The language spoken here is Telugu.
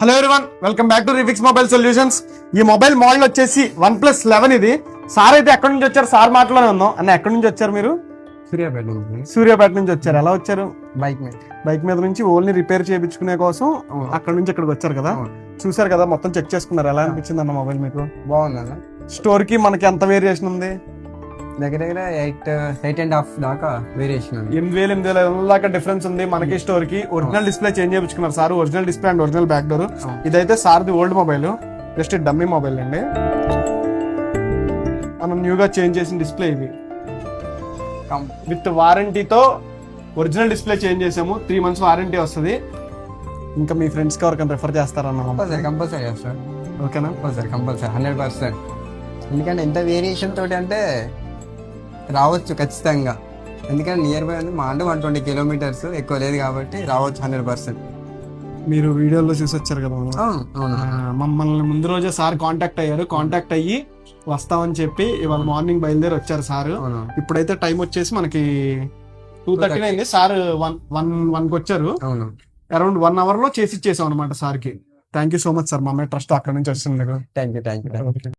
Hello everyone, welcome back to రిఫిక్స్ mobile solutions. ఈ మొబైల్ మోడల్ వచ్చేసి OnePlus 11. ఇది సార్ అయితే ఎక్కడి నుంచి వచ్చారు? సార్ మాటలోనే ఉందాం అన్న. ఎక్కడి నుంచి వచ్చారు మీరు? సూర్యాపేట నుంచి వచ్చారు. ఎలా వచ్చారు? బైక్ మీద నుంచి ఓన్లీ రిపేర్ చేయించుకునే కోసం అక్కడ నుంచి ఇక్కడికి వచ్చారు కదా. చూసారు కదా, మొత్తం చెక్ చేసుకున్నారు. ఎలా అనిపించింది అన్న మొబైల్ మీకు? బాగుందన్న. స్టోర్ కి మనకి ఎంత వేరియేషన్ ఉంది? దగ్గర దగ్గర 8.5 దాకా వేరియేషన్ ఉంది. 8,000 దాకా డిఫరెన్స్ ఉంది మనకి. స్టోర్ కి ఒరిజినల్ డిస్ప్లే చేంజ్ చేయించుకున్నారు sir. Original display and original back door. ఇదైతే సార్ది old mobile, just dummy mobile అండి. మనం న్యూగా చేంజ్ చేసిన డిస్ప్లే ఇది. విత్ వారంటీతో ఒరిజినల్ డిస్ప్లే చేంజ్ చేసాము. 3 months వారంటీ వస్తుంది. ఇంకా మీ ఫ్రెండ్స్ కి ఎవరికైనా రిఫర్ చేస్తారన్న? కంపల్సరీ చేస్తారు. ఓకేనా? కంపల్సరీ 100%. ఎందుకంటే ఎంత వేరియేషన్ తోటి అంటే రావచ్చు ఖచ్చితంగా. ఎందుకంటే నియర్ బై ఉంది, మా అంటే 120 kilometers, ఎక్కువ లేదు కాబట్టి రావచ్చు 100%. మీరు వీడియోలో చూసి వచ్చారు కదా. అవును. మమ్మల్ని ముందు రోజే సార్ కాంటాక్ట్ అయ్యారు. కాంటాక్ట్ అయ్యి వస్తామని చెప్పి ఇవాళ మార్నింగ్ బయలుదేరి వచ్చారు సార్. ఇప్పుడైతే టైం వచ్చేసి మనకి 2:30 అయింది. సార్ 1కి వచ్చారు. అరౌండ్ 1 hour లో చేసి ఇచ్చేసాం అనమాట సార్ కి. Thank you so much sir. మా అమ్మాయి ట్రస్ట్ అక్కడ నుంచి వస్తుంది. Thank you.